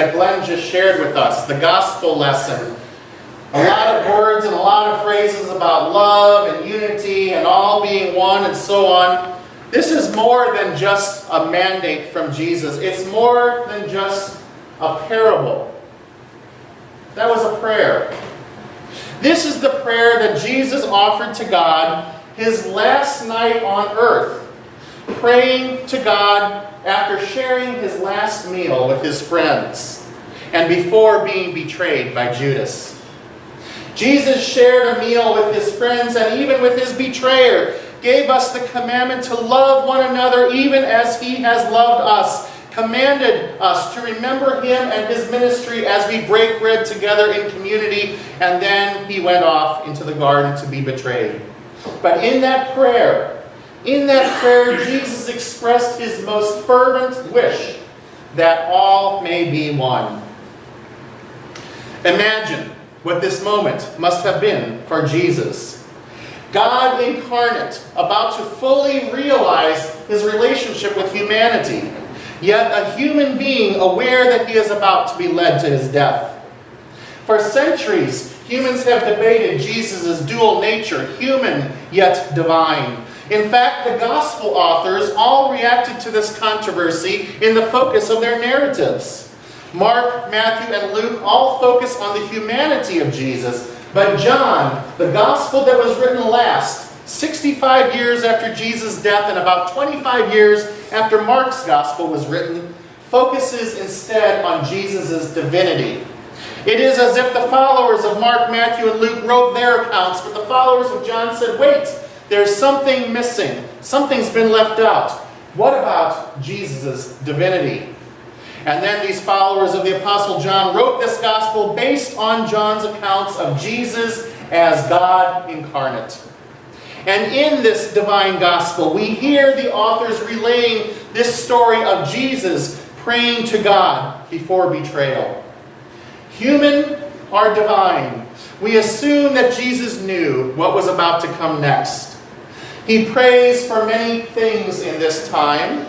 that Glenn just shared with us, the gospel lesson. A lot of words and a lot of phrases about love and unity and all being one and so on. This is more than just a mandate from Jesus. It's more than just a parable. That was a prayer. This is the prayer that Jesus offered to God his last night on earth, praying to God after sharing his last meal with his friends and before being betrayed by Judas. Jesus shared a meal with his friends and even with his betrayer, gave us the commandment to love one another even as he has loved us, commanded us to remember him and his ministry as we break bread together in community, and then he went off into the garden to be betrayed. But in that prayer, Jesus expressed his most fervent wish that all may be one. Imagine what this moment must have been for Jesus. God incarnate, about to fully realize his relationship with humanity, yet a human being aware that he is about to be led to his death. For centuries, humans have debated Jesus' dual nature, human yet divine. In fact, the gospel authors all reacted to this controversy in the focus of their narratives. Mark, Matthew, and Luke all focus on the humanity of Jesus, but John, the gospel that was written last, 65 years after Jesus' death and about 25 years after Mark's gospel was written, focuses instead on Jesus' divinity. It is as if the followers of Mark, Matthew, and Luke wrote their accounts, but the followers of John said, wait, there's something missing. Something's been left out. What about Jesus' divinity? And then these followers of the Apostle John wrote this gospel based on John's accounts of Jesus as God incarnate. And in this divine gospel, we hear the authors relaying this story of Jesus praying to God before betrayal. Human or divine, we assume that Jesus knew what was about to come next. He prays for many things in this time,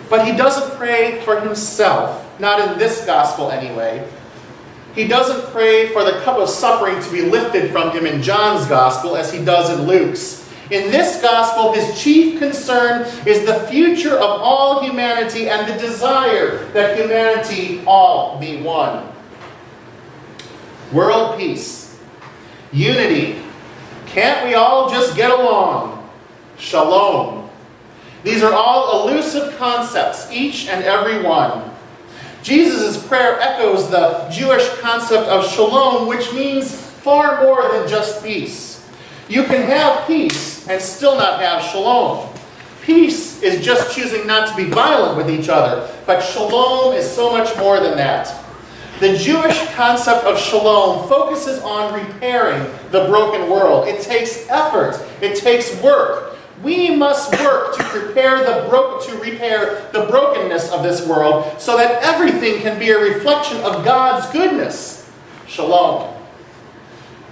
but he doesn't pray for himself, not in this gospel anyway. He doesn't pray for the cup of suffering to be lifted from him in John's gospel as he does in Luke's. In this gospel, his chief concern is the future of all humanity and the desire that humanity all be one. World peace, unity, can't we all just get along? Shalom. These are all elusive concepts, each and every one. Jesus' prayer echoes the Jewish concept of shalom, which means far more than just peace. You can have peace and still not have shalom. Peace is just choosing not to be violent with each other, but shalom is so much more than that. The Jewish concept of shalom focuses on repairing the broken world. It takes effort. It takes work. We must work to repair the brokenness of this world so that everything can be a reflection of God's goodness. Shalom.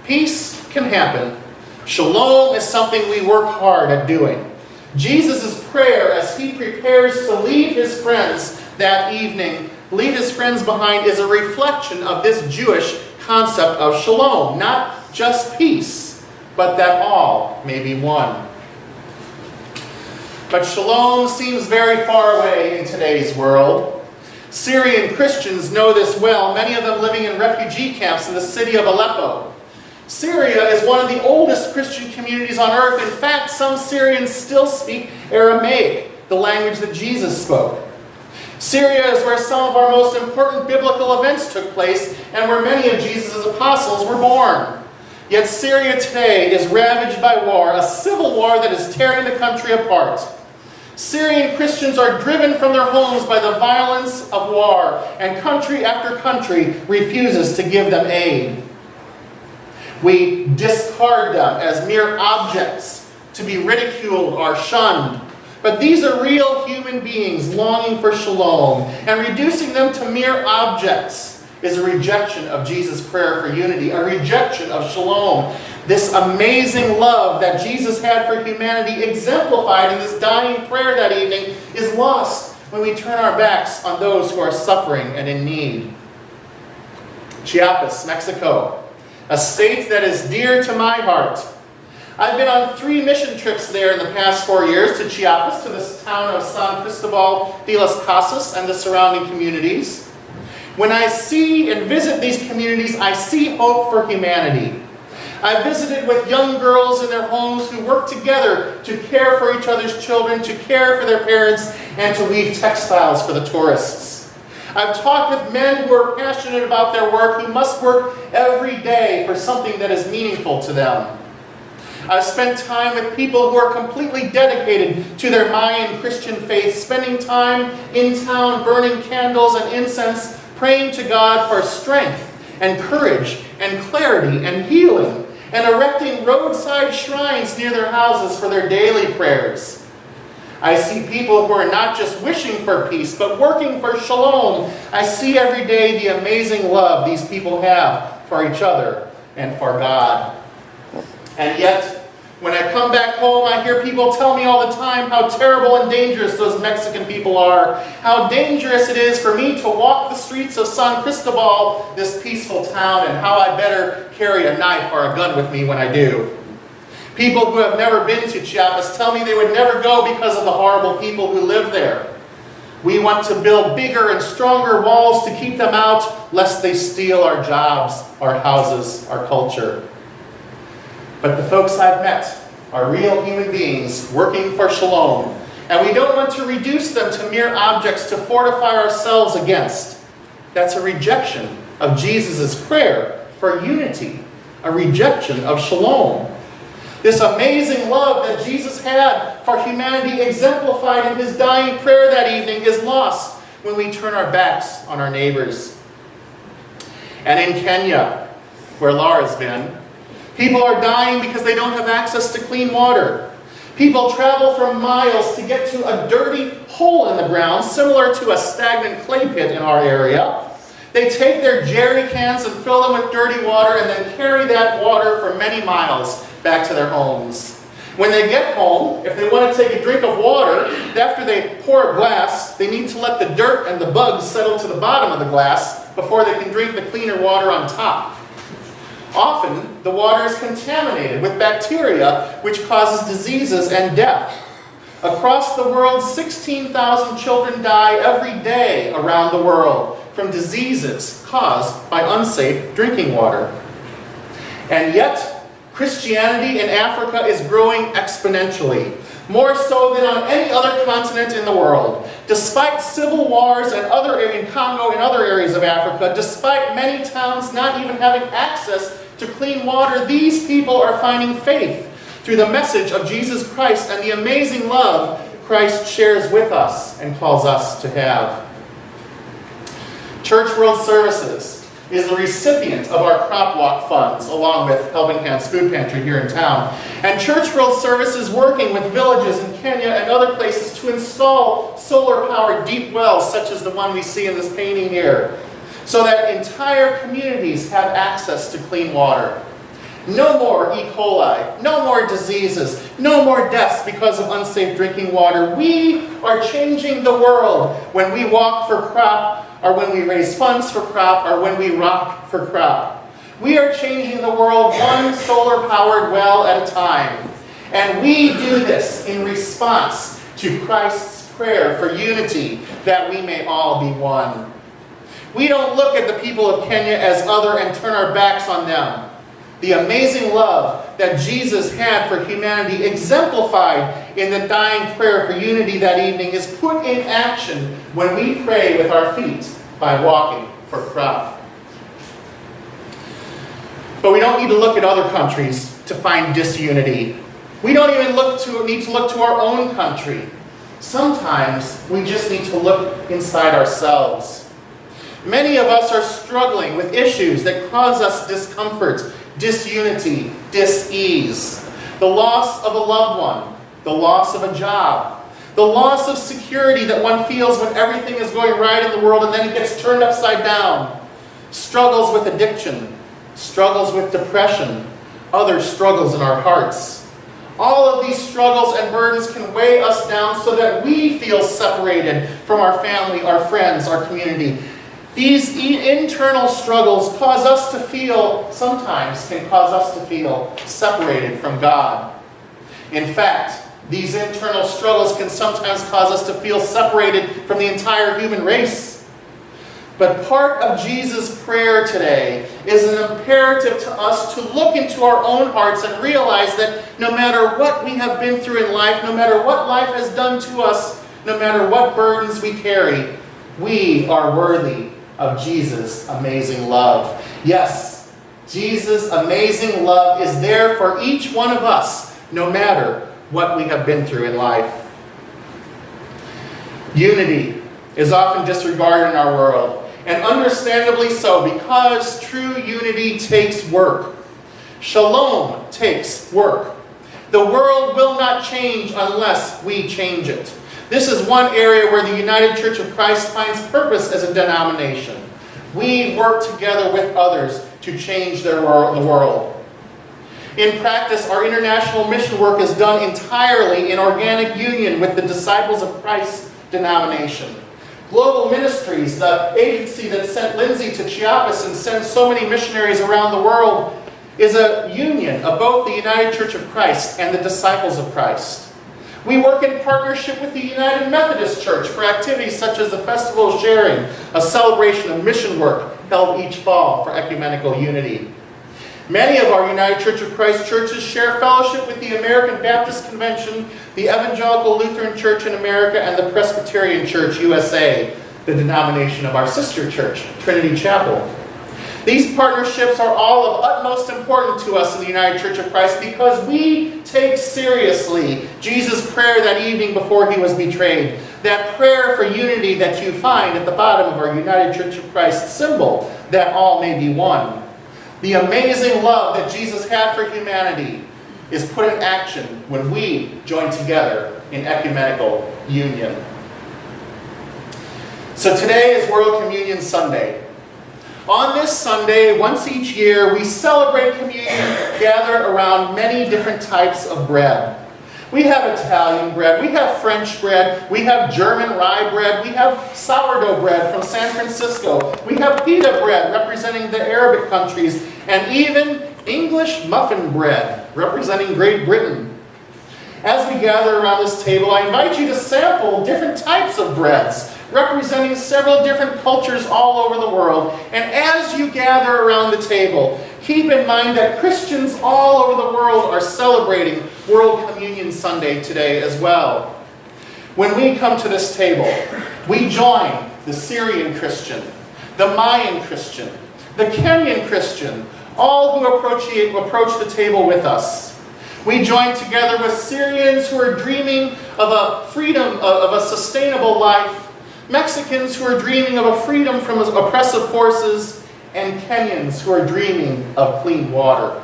Peace can happen. Shalom is something we work hard at doing. Jesus' prayer as he prepares to leave his friends that evening, leave his friends behind, is a reflection of this Jewish concept of shalom. Not just peace, but that all may be one. But shalom seems very far away in today's world. Syrian Christians know this well, many of them living in refugee camps in the city of Aleppo. Syria is one of the oldest Christian communities on earth. In fact, some Syrians still speak Aramaic, the language that Jesus spoke. Syria is where some of our most important biblical events took place and where many of Jesus' apostles were born. Yet Syria today is ravaged by war, a civil war that is tearing the country apart. Syrian Christians are driven from their homes by the violence of war, and country after country refuses to give them aid. We discard them as mere objects to be ridiculed or shunned. But these are real human beings longing for shalom, and reducing them to mere objects is a rejection of Jesus' prayer for unity, a rejection of shalom. This amazing love that Jesus had for humanity, exemplified in this dying prayer that evening, is lost when we turn our backs on those who are suffering and in need. Chiapas, Mexico, a state that is dear to my heart. I've been on 3 mission trips there in the past 4 years, to Chiapas, to this town of San Cristobal de las Casas and the surrounding communities. When I see and visit these communities, I see hope for humanity. I visited with young girls in their homes who work together to care for each other's children, to care for their parents, and to weave textiles for the tourists. I've talked with men who are passionate about their work, who must work every day for something that is meaningful to them. I've spent time with people who are completely dedicated to their Mayan Christian faith, spending time in town burning candles and incense, praying to God for strength and courage and clarity and healing, and erecting roadside shrines near their houses for their daily prayers. I see people who are not just wishing for peace, but working for shalom. I see every day the amazing love these people have for each other and for God. And yet, when I come back home, I hear people tell me all the time how terrible and dangerous those Mexican people are, how dangerous it is for me to walk the streets of San Cristobal, this peaceful town, and how I better carry a knife or a gun with me when I do. People who have never been to Chiapas tell me they would never go because of the horrible people who live there. We want to build bigger and stronger walls to keep them out, lest they steal our jobs, our houses, our culture. But the folks I've met are real human beings working for shalom, and we don't want to reduce them to mere objects to fortify ourselves against. That's a rejection of Jesus' prayer for unity, a rejection of shalom. This amazing love that Jesus had for humanity, exemplified in his dying prayer that evening, is lost when we turn our backs on our neighbors. And in Kenya, where Laura's been, people are dying because they don't have access to clean water. People travel for miles to get to a dirty hole in the ground, similar to a stagnant clay pit in our area. They take their jerry cans and fill them with dirty water and then carry that water for many miles back to their homes. When they get home, if they want to take a drink of water, after they pour a glass, they need to let the dirt and the bugs settle to the bottom of the glass before they can drink the cleaner water on top. Often, the water is contaminated with bacteria, which causes diseases and death. Across the world, 16,000 children die every day around the world from diseases caused by unsafe drinking water. And yet, Christianity in Africa is growing exponentially, more so than on any other continent in the world. Despite civil wars in Congo and other areas of Africa, despite many towns not even having access to clean water, these people are finding faith through the message of Jesus Christ and the amazing love Christ shares with us and calls us to have. Church World Services is the recipient of our Crop Walk funds, along with Helping Hands Food Pantry here in town. And Church World Services is working with villages in Kenya and other places to install solar-powered deep wells, such as the one we see in this painting here, so that entire communities have access to clean water. No more E. coli, no more diseases, no more deaths because of unsafe drinking water. We are changing the world when we walk for crop, or when we raise funds for crop, or when we rock for crop. We are changing the world one solar-powered well at a time. And we do this in response to Christ's prayer for unity, that we may all be one. We don't look at the people of Kenya as other and turn our backs on them. The amazing love that Jesus had for humanity, exemplified in the dying prayer for unity that evening, is put in action when we pray with our feet by walking for crop. But we don't need to look at other countries to find disunity. We don't even need to look to our own country. Sometimes we just need to look inside ourselves. Many of us are struggling with issues that cause us discomfort, disunity, dis-ease. The loss of a loved one, the loss of a job, the loss of security that one feels when everything is going right in the world and then it gets turned upside down. Struggles with addiction, struggles with depression, other struggles in our hearts. All of these struggles and burdens can weigh us down so that we feel separated from our family, our friends, our community. These internal struggles cause us to feel, sometimes can cause us to feel separated from God. In fact, these internal struggles can sometimes cause us to feel separated from the entire human race. But part of Jesus' prayer today is an imperative to us to look into our own hearts and realize that no matter what we have been through in life, no matter what life has done to us, no matter what burdens we carry, we are worthy of Jesus' amazing love. Yes, Jesus' amazing love is there for each one of us, no matter what we have been through in life. Unity is often disregarded in our world. And understandably so, because true unity takes work. Shalom takes work. The world will not change unless we change it. This is one area where the United Church of Christ finds purpose as a denomination. We work together with others to change the world. In practice, our international mission work is done entirely in organic union with the Disciples of Christ denomination. Global Ministries, the agency that sent Lindsay to Chiapas and sends so many missionaries around the world, is a union of both the United Church of Christ and the Disciples of Christ. We work in partnership with the United Methodist Church for activities such as the Festival of Sharing, a celebration of mission work held each fall for ecumenical unity. Many of our United Church of Christ churches share fellowship with the American Baptist Convention, the Evangelical Lutheran Church in America, and the Presbyterian Church USA, the denomination of our sister church, Trinity Chapel. These partnerships are all of utmost importance to us in the United Church of Christ because we take seriously Jesus' prayer that evening before he was betrayed. That prayer for unity that you find at the bottom of our United Church of Christ symbol, that all may be one. The amazing love that Jesus had for humanity is put in action when we join together in ecumenical union. So today is World Communion Sunday. On this Sunday, once each year, we celebrate communion, gather around many different types of bread. We have Italian bread, we have French bread, we have German rye bread, we have sourdough bread from San Francisco, we have pita bread representing the Arabic countries, and even English muffin bread representing Great Britain. As we gather around this table, I invite you to sample different types of breads representing several different cultures all over the world. And as you gather around the table, keep in mind that Christians all over the world are celebrating World Communion Sunday today as well. When we come to this table, we join the Syrian Christian, the Mayan Christian, the Kenyan Christian, all who approach the table with us. We join together with Syrians who are dreaming of a freedom, of a sustainable life, Mexicans who are dreaming of a freedom from oppressive forces, and Kenyans who are dreaming of clean water.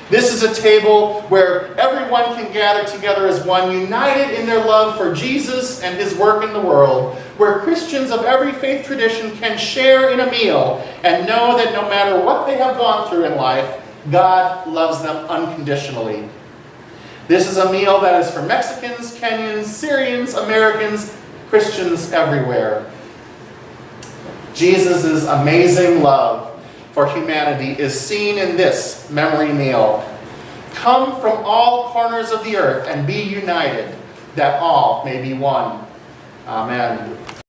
This is a table where everyone can gather together as one, united in their love for Jesus and his work in the world, where Christians of every faith tradition can share in a meal and know that no matter what they have gone through in life, God loves them unconditionally. This is a meal that is for Mexicans, Kenyans, Syrians, Americans, Christians everywhere. Jesus' amazing love for humanity is seen in this memory meal. Come from all corners of the earth and be united, that all may be one. Amen.